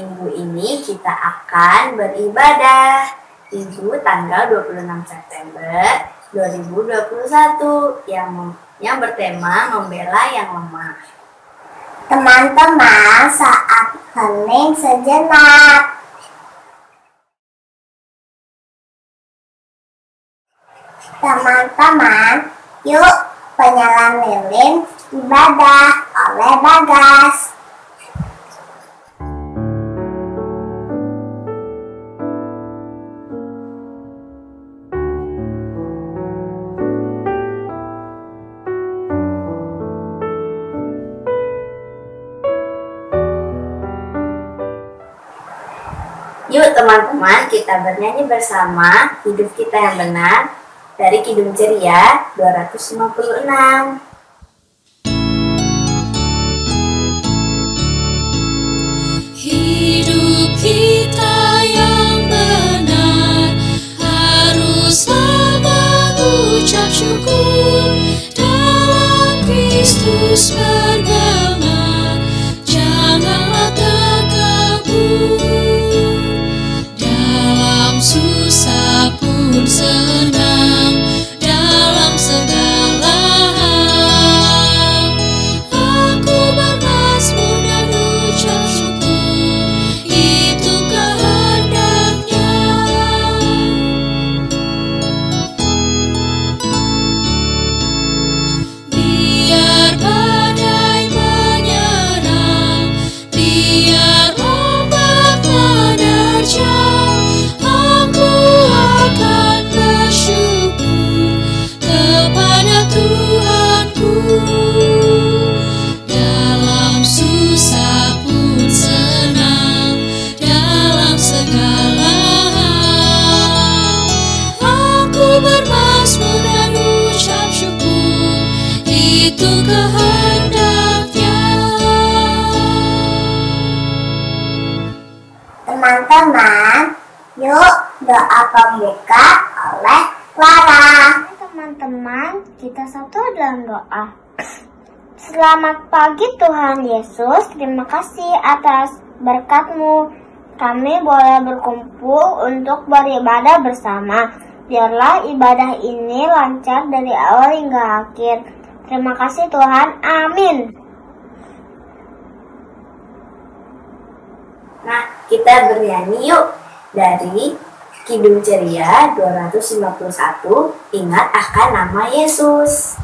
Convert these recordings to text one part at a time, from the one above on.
minggu ini kita akan beribadah. Minggu tanggal 26 September 2021 yang bertema membela yang lemah. Teman-teman, saat hening sejenak. Teman-teman, yuk penyalaan lilin ibadah oleh Bagas. Yuk teman-teman, kita bernyanyi bersama Hidup Kita Yang Benar dari Kidung Ceria 256. Hidup kita yang benar haruslah mengucap syukur, dalam Kristus bergema, janganlah terkabur. Dalam susah pun senang, dalam segala hal aku bermazmur dan ucap syukur, itu kehendaknya. Biar badai menyerang, biar ombak menerjang, aku akan bersyukur kepada Tuhanku. Dalam susah pun senang, dalam segala hal aku bermazmur dan ucap syukur, itu kehendaknya. Teman-teman, yuk doa pembuka oleh Clara. Teman-teman, kita satu dalam doa. Selamat pagi Tuhan Yesus, terima kasih atas berkat-Mu. Kami boleh berkumpul untuk beribadah bersama. Biarlah ibadah ini lancar dari awal hingga akhir. Terima kasih Tuhan, amin. Nah, kita bernyanyi yuk dari Kidung Ceria 251, ingat akan nama Yesus.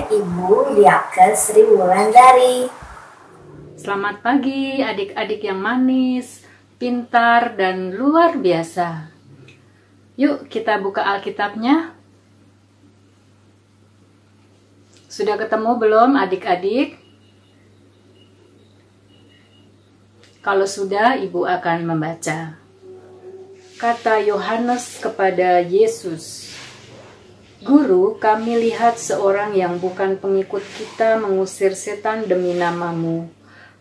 Ibu Ibu Diake Sri Wulandari. Selamat pagi adik-adik yang manis, pintar, dan luar biasa. Yuk kita buka Alkitabnya. Sudah ketemu belum adik-adik? Kalau sudah, Ibu akan membaca. Kata Yohanes kepada Yesus, "Guru, kami lihat seorang yang bukan pengikut kita mengusir setan demi namamu.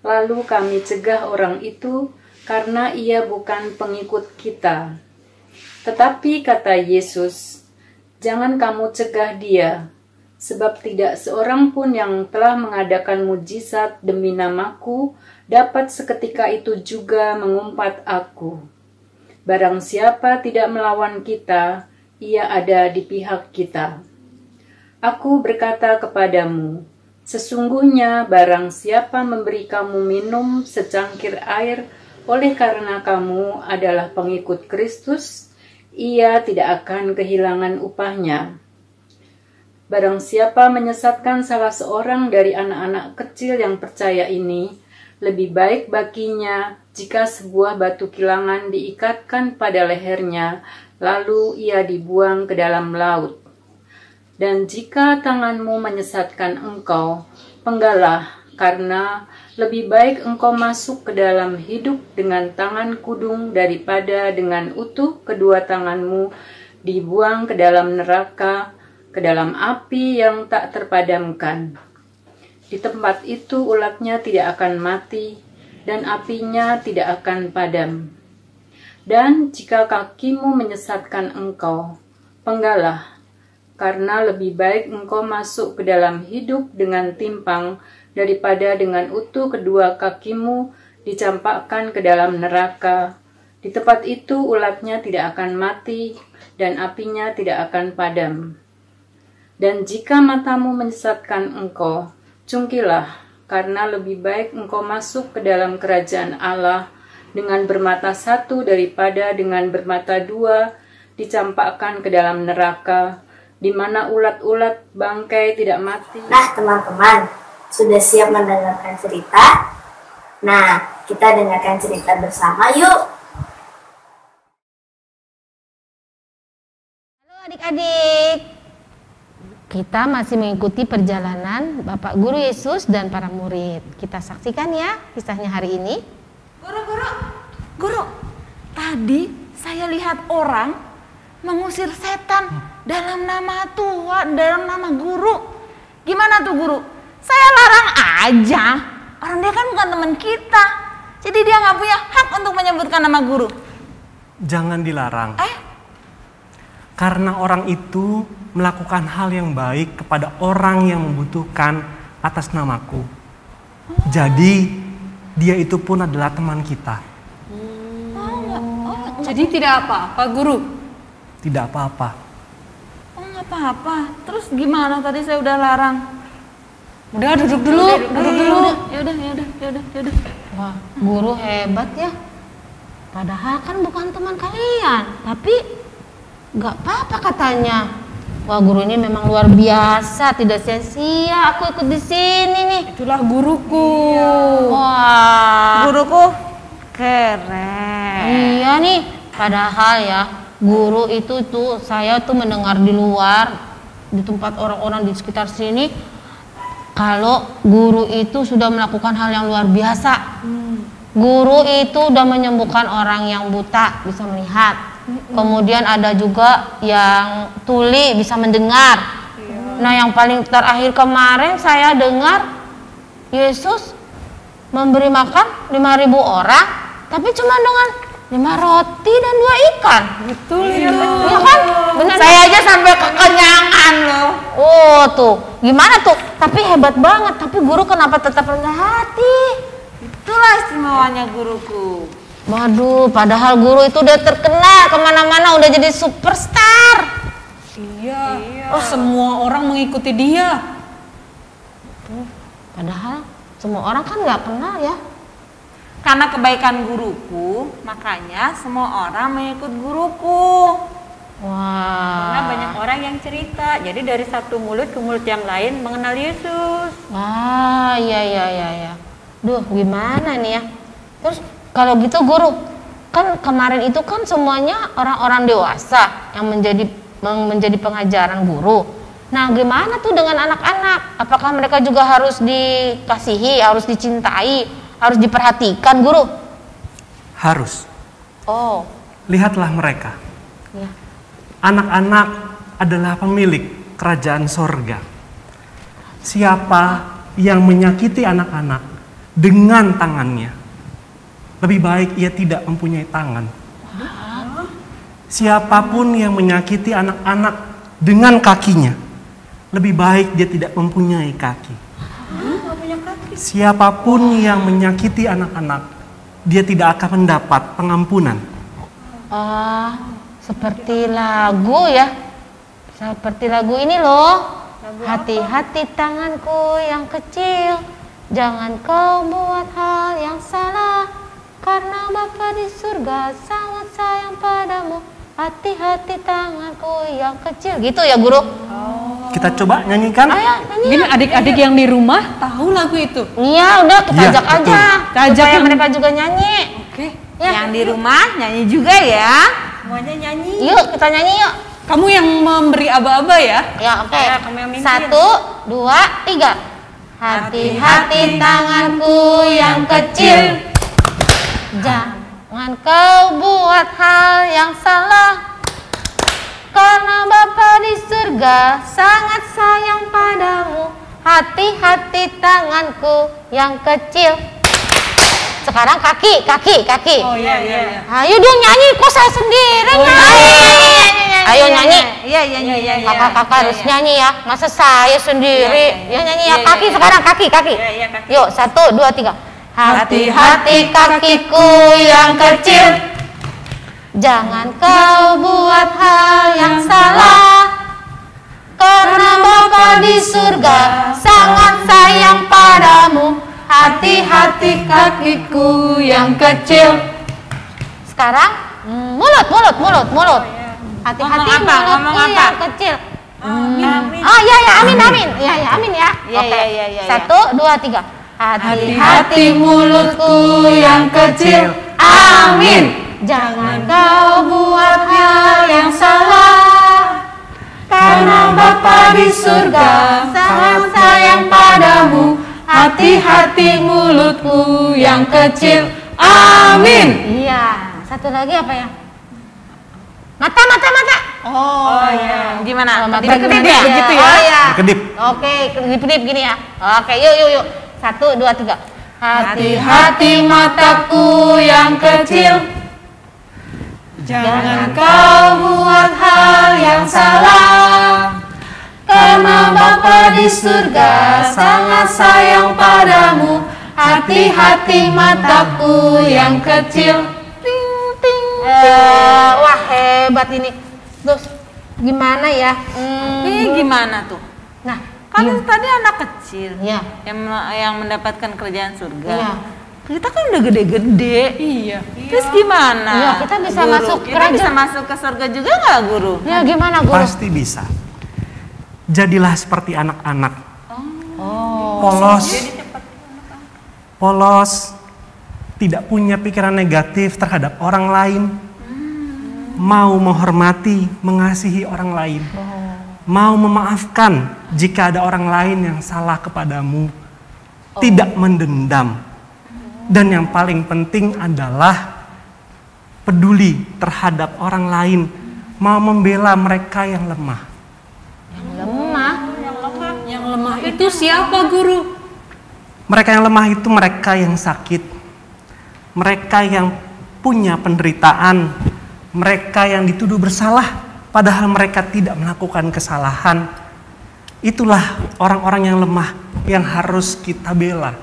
Lalu kami cegah orang itu karena ia bukan pengikut kita." Tetapi kata Yesus, "Jangan kamu cegah dia, sebab tidak seorang pun yang telah mengadakan mujizat demi namaku dapat seketika itu juga mengumpat aku. Barang siapa tidak melawan kita, ia ada di pihak kita. Aku berkata kepadamu, sesungguhnya barang siapa memberi kamu minum secangkir air oleh karena kamu adalah pengikut Kristus, ia tidak akan kehilangan upahnya. Barang siapa menyesatkan salah seorang dari anak-anak kecil yang percaya ini, lebih baik baginya jika sebuah batu kilangan diikatkan pada lehernya, lalu ia dibuang ke dalam laut. Dan jika tanganmu menyesatkan engkau, penggalah, karena lebih baik engkau masuk ke dalam hidup dengan tangan kudung daripada dengan utuh kedua tanganmu dibuang ke dalam neraka, ke dalam api yang tak terpadamkan. Di tempat itu ulatnya tidak akan mati, dan apinya tidak akan padam. Dan jika kakimu menyesatkan engkau, penggalah, karena lebih baik engkau masuk ke dalam hidup dengan timpang daripada dengan utuh kedua kakimu dicampakkan ke dalam neraka. Di tempat itu ulatnya tidak akan mati, dan apinya tidak akan padam. Dan jika matamu menyesatkan engkau, cungkilah, karena lebih baik engkau masuk ke dalam kerajaan Allah dengan bermata satu daripada dengan bermata dua dicampakkan ke dalam neraka, di mana ulat-ulat bangkai tidak mati. Nah teman-teman, sudah siap mendengarkan cerita? Nah, kita dengarkan cerita bersama yuk. Halo adik-adik. Kita masih mengikuti perjalanan Bapak Guru Yesus dan para murid. Kita saksikan ya kisahnya hari ini. Guru, tadi saya lihat orang mengusir setan dalam nama Tuhan, dalam nama guru. Gimana tuh guru? Saya larang aja. Orang dia kan bukan teman kita. Jadi dia nggak punya hak untuk menyebutkan nama guru. Jangan dilarang. Karena orang itu melakukan hal yang baik kepada orang yang membutuhkan atas namaku. Jadi dia itu pun adalah teman kita. Jadi tidak apa-apa guru? Tidak apa-apa. Oh nggak apa-apa. Terus gimana tadi saya udah larang? Udah duduk dulu. Yaudah. Wah, guru hebat ya. Padahal kan bukan teman kalian, tapi nggak apa-apa katanya. Wah, guru ini memang luar biasa, tidak sia-sia aku ikut di sini nih. Itulah guruku. Wah, Guruku keren. iya nih. Padahal ya, guru itu tuh saya tuh mendengar di luar, di tempat orang-orang di sekitar sini, kalau guru itu sudah melakukan hal yang luar biasa. Guru itu udah menyembuhkan orang yang buta, bisa melihat. Kemudian ada juga yang tuli, bisa mendengar. Nah, yang paling terakhir kemarin saya dengar Yesus memberi makan 5.000 orang, tapi cuma dengan 5 roti dan 2 ikan. Betul itu. Iya kan? Benar. Saya aja sampai kekenyangan loh. Oh tuh, gimana tuh? Tapi hebat banget. Tapi guru kenapa tetap rendah hati? Itulah istimewanya guruku. Waduh, padahal guru itu udah terkenal kemana-mana, udah jadi superstar. Iya. Oh semua orang mengikuti dia. Padahal semua orang kan nggak kenal ya. Karena kebaikan guruku, makanya semua orang mengikut guruku. Karena Wah. banyak orang yang cerita. Jadi dari satu mulut ke mulut yang lain mengenal Yesus. Wah, iya. Duh, gimana nih ya? Terus kalau gitu guru, kan kemarin itu kan semuanya orang-orang dewasa yang menjadi pengajaran guru. Nah, gimana tuh dengan anak-anak? Apakah mereka juga harus dikasihi, harus dicintai, harus diperhatikan, guru? Harus. Oh, Lihatlah mereka. ya. Anak-anak adalah pemilik kerajaan sorga. Siapa yang menyakiti anak-anak dengan tangannya, lebih baik ia tidak mempunyai tangan. Siapapun yang menyakiti anak-anak dengan kakinya, lebih baik dia tidak mempunyai kaki. Siapapun yang menyakiti anak-anak, dia tidak akan mendapat pengampunan. Seperti lagu ya. Seperti lagu ini loh. Hati-hati tanganku yang kecil, jangan kau buat hal yang salah, karena Bapa di surga sangat sayang padamu. Hati-hati tanganku yang kecil. Gitu ya guru? Kita coba nyanyikan. Ayo nyanyi. Gini adik-adik yang di rumah tahu lagu itu. Iya udah kita Iya, ajak betul. aja. Kita ajak Supaya yang- mereka juga nyanyi. Oke. Ya. Yang di rumah nyanyi juga ya. Semuanya nyanyi. Yuk kita nyanyi yuk. Kamu yang memberi aba-aba ya. Ya oke. Ya, kamu yang mimpin. 1, 2, 3. Hati-hati tanganku yang kecil, jangan kau buat hal yang salah, karena Bapa di surga sangat sayang padamu. Hati-hati tanganku yang kecil. Sekarang kaki. Oh iya. Ayo dong nyanyi, kok saya sendiri nyanyi. Ayo nyanyi. Iya. Kakak-kakak harus nyanyi ya, masa saya sendiri. Ya nyanyi ya, kaki sekarang kaki. Iya, kaki. Yuk 1, 2, 3. Hati-hati kakiku yang kecil, jangan kau buat hal yang salah, karena Bapa di surga sangat sayang padamu. Hati-hati kakiku yang kecil. Sekarang mulut. Hati-hati Ngomong apa? mulutku Ngomong apa? yang kecil. Amin. Oh iya ya, amin. Iya ya, amin ya. Iya, Oke. iya. 1, 2, 3. Hati-hati mulutku yang kecil. Amin. Jangan kau buat hal yang salah, karena Bapa di surga sangat sayang padamu. Hati-hati mulutku yang kecil. Amin. Iya. Satu lagi apa ya? Mata. Oh iya. Gimana? Mata Kedip-kedip kedip ya? gitu ya. Oh iya. Kedip. Oke, kedip-kedip gini ya. Oke, yuk. 1, 2, 3. Hati-hati mataku yang kecil, jangan kau buat hal yang salah, karena Bapa di surga sangat sayang padamu. Hati-hati mataku yang kecil. Ting. Wah hebat ini. Terus gimana ya? Ini gimana tuh? Nah, Kan tadi anak kecil ya. yang mendapatkan kerjaan surga. Iya. Kita kan udah gede-gede. Iya. Terus gimana? Iya, kita bisa Guru? masuk Kita kerajaan. bisa masuk ke surga juga nggak, Guru? Ya gimana guru? Pasti bisa. Jadilah seperti anak-anak. Oh. Polos, tidak punya pikiran negatif terhadap orang lain, mau menghormati, mengasihi orang lain, mau memaafkan jika ada orang lain yang salah kepadamu, tidak mendendam, dan yang paling penting adalah peduli terhadap orang lain, mau membela mereka yang lemah. Yang lemah itu siapa, Guru? Mereka yang lemah itu mereka yang sakit, mereka yang punya penderitaan, mereka yang dituduh bersalah padahal mereka tidak melakukan kesalahan. Itulah orang-orang yang lemah yang harus kita bela.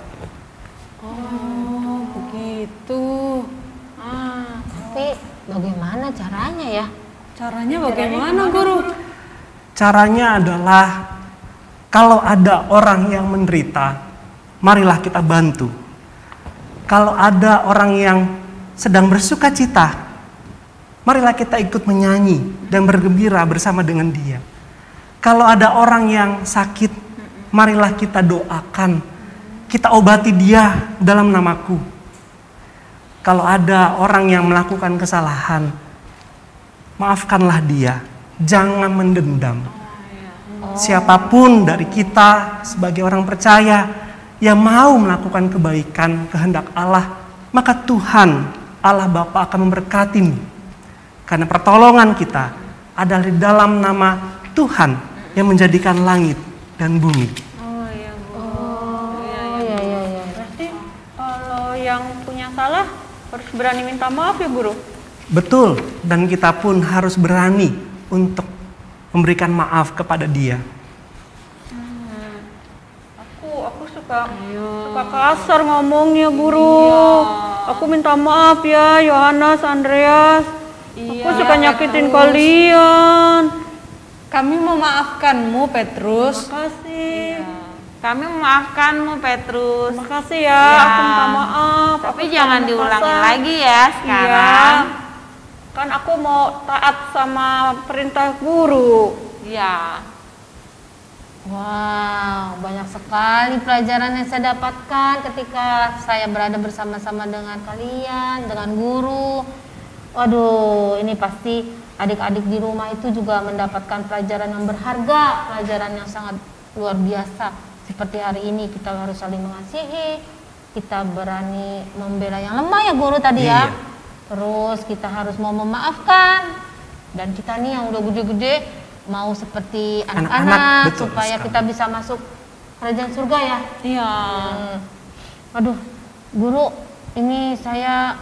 Oh, begitu. Tapi bagaimana caranya ya? Caranya bagaimana, Guru? Caranya adalah kalau ada orang yang menderita, marilah kita bantu. Kalau ada orang yang sedang bersuka cita, marilah kita ikut menyanyi dan bergembira bersama dengan dia. Kalau ada orang yang sakit, marilah kita doakan, kita obati dia dalam namaku. Kalau ada orang yang melakukan kesalahan, maafkanlah dia, jangan mendendam. Siapapun dari kita sebagai orang percaya yang mau melakukan kebaikan kehendak Allah, maka Tuhan Allah Bapa akan memberkatimu. Karena pertolongan kita adalah di dalam nama Tuhan yang menjadikan langit dan bumi. Berarti kalau yang punya salah harus berani minta maaf ya Guru? Betul, dan kita pun harus berani untuk memberikan maaf kepada dia. Aku suka kasar ngomongnya Guru. Aku minta maaf ya Yohanes, Andreas. Aku suka nyakitin kalian. Kami memaafkanmu, Petrus. Terima kasih. Kami memaafkanmu, Petrus. Terima kasih ya. Aku minta maaf. Tapi Aku jangan suka diulangi kasar. lagi ya sekarang. Iya. Kan aku mau taat sama perintah Guru. Iya. Wow, banyak sekali pelajaran yang saya dapatkan ketika saya berada bersama-sama dengan kalian, dengan guru. Waduh, ini pasti adik-adik di rumah itu juga mendapatkan pelajaran yang berharga, pelajaran yang sangat luar biasa. Seperti hari ini kita harus saling mengasihi, kita berani membela yang lemah ya guru tadi ya. Terus kita harus mau memaafkan, dan kita nih yang udah gede-gede mau seperti anak-anak supaya kita bisa masuk kerajaan surga ya. Iya. Aduh, guru, ini saya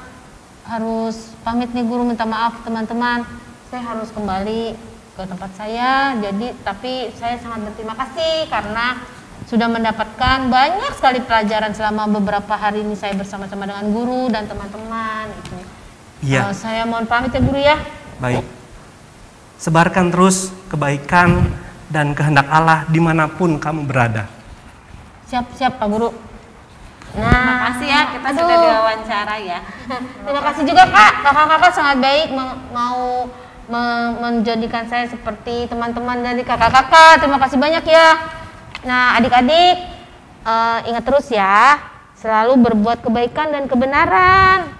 harus pamit nih guru, minta maaf teman-teman. Saya harus kembali ke tempat saya. Jadi, tapi saya sangat berterima kasih karena sudah mendapatkan banyak sekali pelajaran selama beberapa hari ini saya bersama-sama dengan guru dan teman-teman. Iya. Saya mohon pamit ya guru ya. Baik. Sebarkan terus kebaikan dan kehendak Allah dimanapun kamu berada. Siap-siap Pak Guru. Terima kasih ya, kita sudah diwawancara ya. Terima kasih juga Kak, kakak-kakak sangat baik mau menjadikan saya seperti teman-teman dari kakak-kakak. Terima kasih banyak ya. Nah adik-adik, ingat terus ya, selalu berbuat kebaikan dan kebenaran.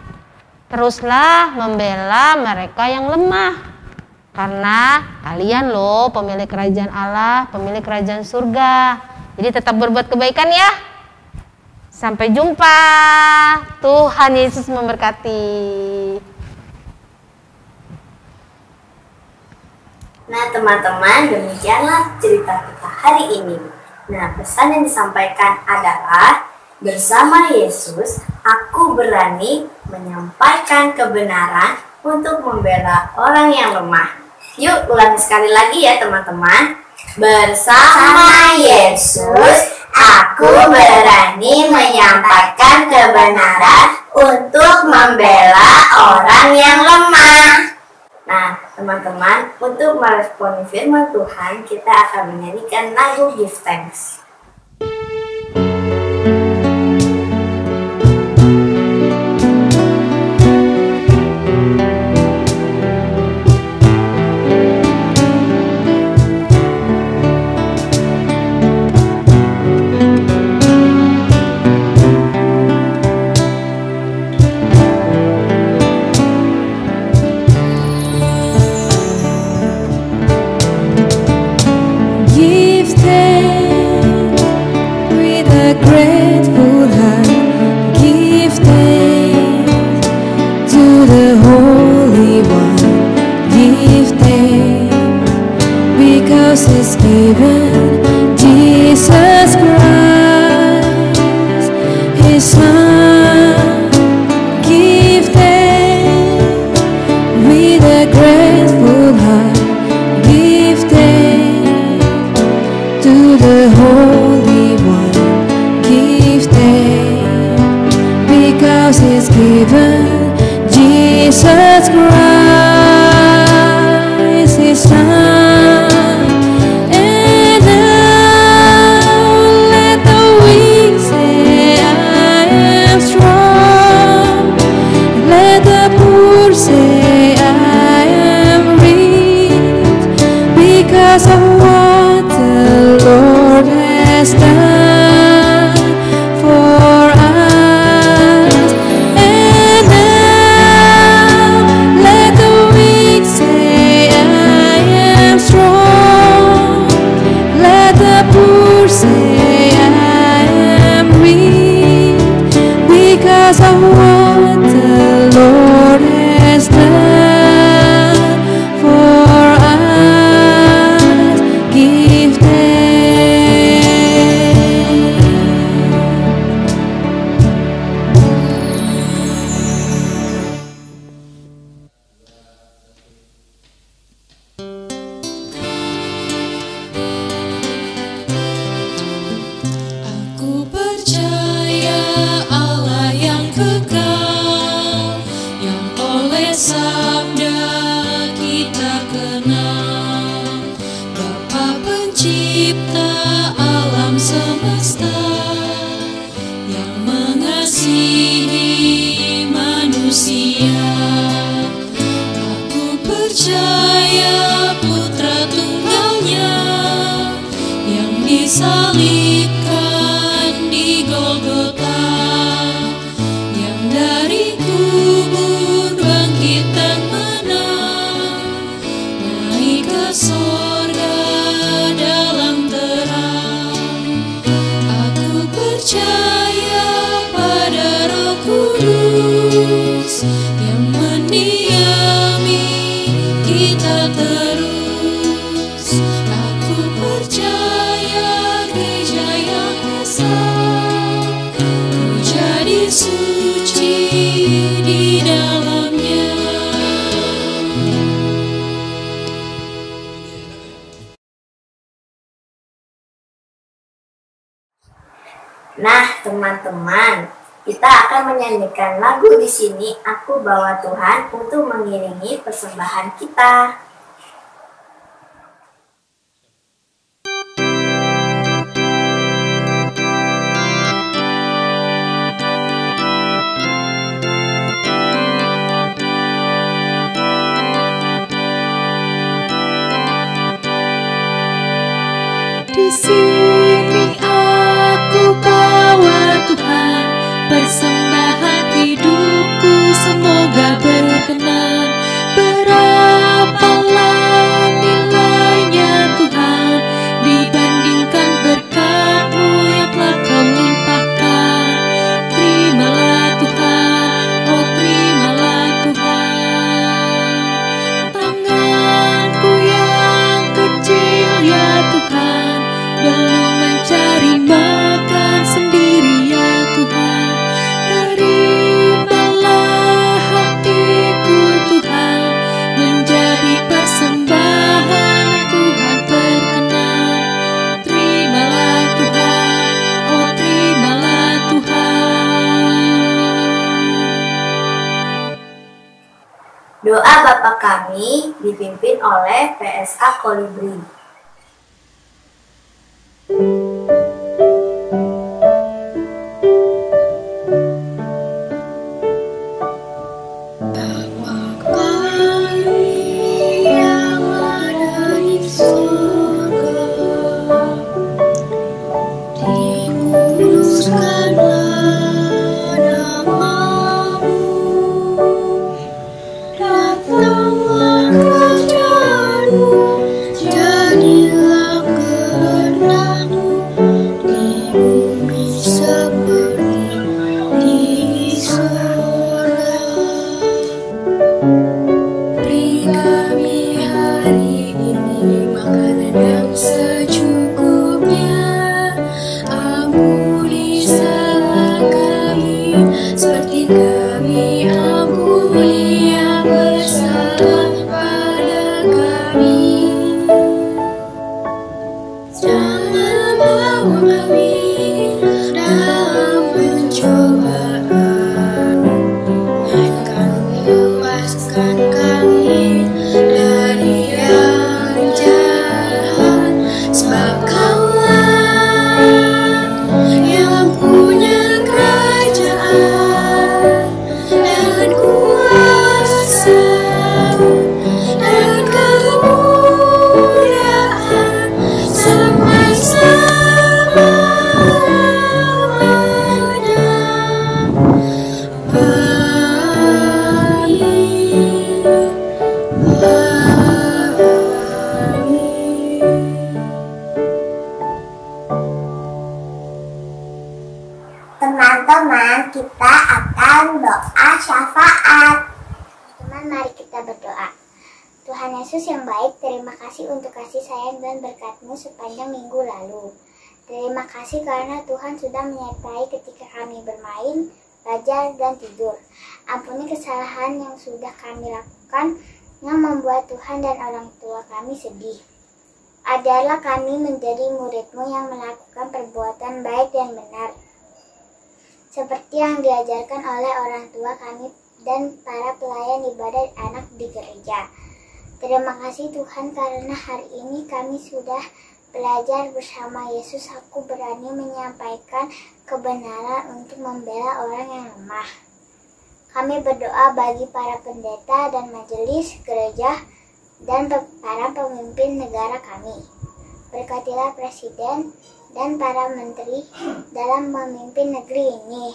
Teruslah membela mereka yang lemah, karena kalian loh pemilik kerajaan Allah, pemilik kerajaan surga. Jadi tetap berbuat kebaikan ya. Sampai jumpa. Tuhan Yesus memberkati. Nah teman-teman, demikianlah cerita kita hari ini. Nah pesan yang disampaikan adalah, bersama Yesus aku berani menyampaikan kebenaran untuk membela orang yang lemah. Yuk ulangi sekali lagi ya teman-teman. Bersama Yesus aku berani menyampaikan kebenaran untuk membela orang yang lemah. Nah teman-teman, untuk meresponi firman Tuhan, kita akan menyanyikan lagu Give Thanks. Give thanks. suci di dalamnya. Nah, teman-teman, kita akan menyanyikan lagu di sini, Aku Bawa Tuhan, untuk mengiringi persembahan kita. Di sini aku bawa Tuhan, persembahan hidupku semoga berkenan. Berapalah nilainya Tuhan dibandingkan berkat-Mu yang telah Kau limpahkan. Terimalah Tuhan, oh terimalah Tuhan. Tanganku yang kecil ya Tuhan, belum mencari makan sendiri ya Tuhan. Terimalah hatiku Tuhan, menjadi persembahan yang Tuhan berkenan. Terimalah Tuhan, oh terimalah Tuhan. Doa Bapa Kami dipimpin oleh PSA Kolibri. Teman-teman, kita akan doa syafaat. Teman-teman, mari kita berdoa. Tuhan Yesus yang baik, terima kasih untuk kasih sayang dan berkat-Mu sepanjang minggu lalu. Terima kasih karena Tuhan sudah menyertai ketika kami bermain, belajar, dan tidur. Ampuni kesalahan yang sudah kami lakukan yang membuat Tuhan dan orang tua kami sedih. Ajarlah kami menjadi murid-Mu yang melakukan perbuatan baik dan benar, seperti yang diajarkan oleh orang tua kami dan para pelayan ibadah anak di gereja. Terima kasih Tuhan karena hari ini kami sudah belajar bersama Yesus. Aku berani menyampaikan kebenaran untuk membela orang yang lemah. Kami berdoa bagi para pendeta dan majelis gereja dan para pemimpin negara kami. Berkatilah Presiden dan para menteri dalam memimpin negeri ini.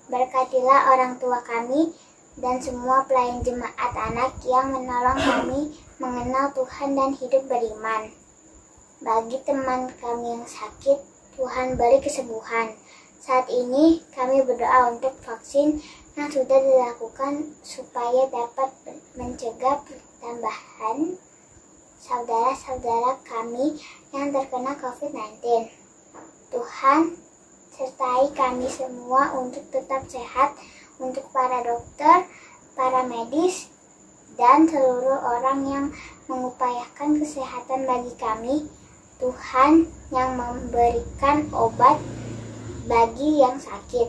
Berkatilah orang tua kami dan semua pelayan jemaat anak yang menolong kami mengenal Tuhan dan hidup beriman. Bagi teman kami yang sakit, Tuhan beri kesembuhan. Saat ini kami berdoa untuk vaksin yang sudah dilakukan supaya dapat mencegah pertambahan saudara-saudara kami yang terkena COVID-19. Tuhan, sertai kami semua untuk tetap sehat, untuk para dokter, para medis, dan seluruh orang yang mengupayakan kesehatan bagi kami. Tuhan yang memberikan obat bagi yang sakit.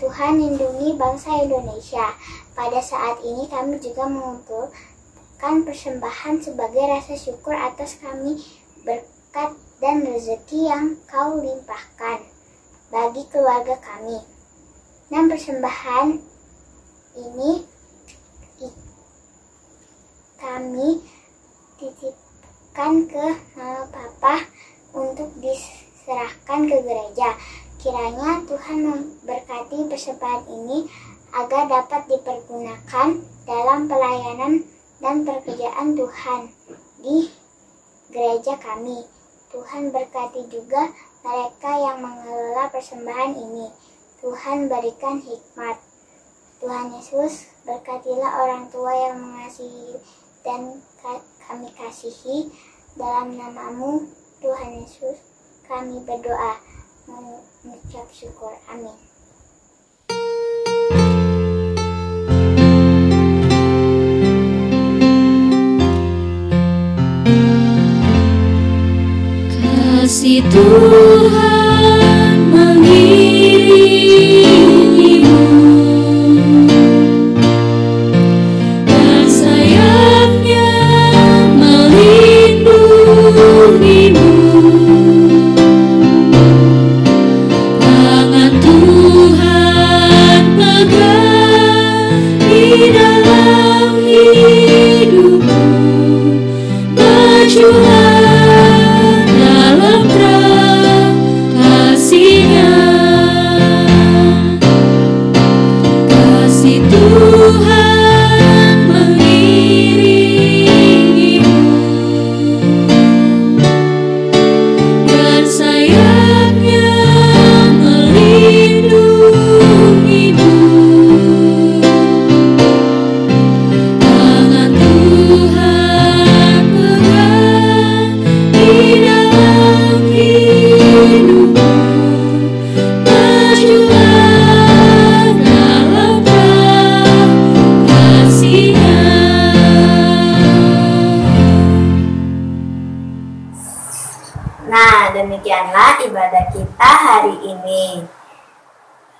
Tuhan lindungi bangsa Indonesia. Pada saat ini kami juga mengumpulkan persembahan sebagai rasa syukur atas kami berkat dan rezeki yang Kau limpahkan bagi keluarga kami. Dan persembahan ini kami titipkan ke Mama Papa untuk diserahkan ke gereja. Kiranya Tuhan memberkati persembahan ini agar dapat dipergunakan dalam pelayanan dan pekerjaan Tuhan di gereja kami. Tuhan berkati juga mereka yang mengelola persembahan ini. Tuhan berikan hikmat. Tuhan Yesus, berkatilah orang tua yang mengasihi dan kami kasihi. Dalam nama-Mu, Tuhan Yesus, kami berdoa mengucap syukur. Amin. Kasih Tuhan mengiringimu dan sayapnya melindungimu. Tangan Tuhan pegang di dalam hidupmu. Majulah demikianlah ibadah kita hari ini.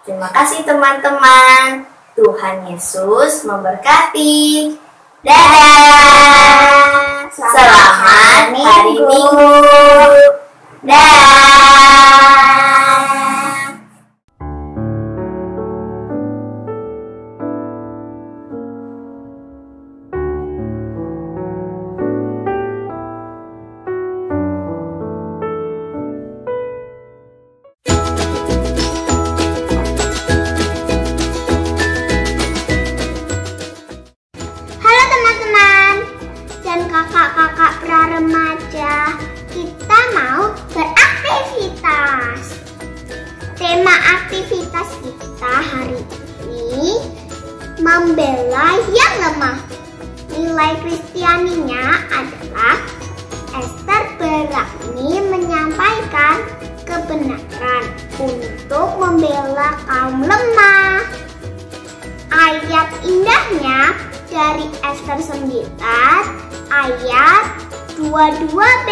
Terima kasih teman-teman. Tuhan Yesus memberkati. Dadah. Selamat hari Minggu. Dadah. Kakak-kakak pra-remaja, kita mau beraktivitas. Tema aktivitas kita hari ini membela yang lemah. Nilai kristianinya adalah Ester berani menyampaikan kebenaran untuk membela kaum lemah. Ayat indahnya dari Ester 9 ayat 22b.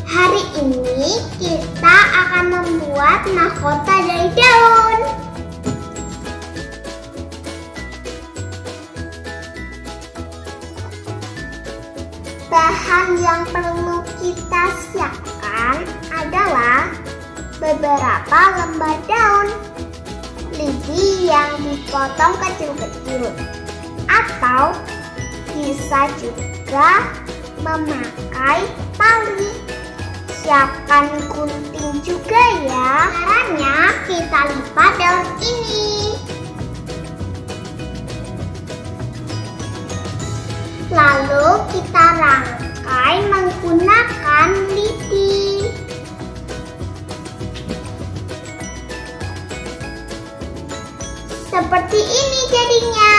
Hari ini kita akan membuat mahkota dari daun. Bahan yang perlu kita siapkan adalah beberapa lembar daun, lidi yang dipotong kecil-kecil, atau bisa juga memakai tali. Siapkan gunting juga ya. Caranya kita lipat daun ini. Lalu kita rangkai menggunakan lidi. Seperti ini jadinya.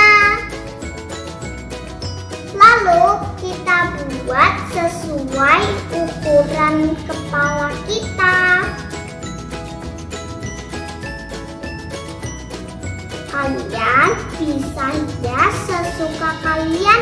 Lalu kita buat sesuai ukuran kepala kita. Kalian bisa hias sesuka kalian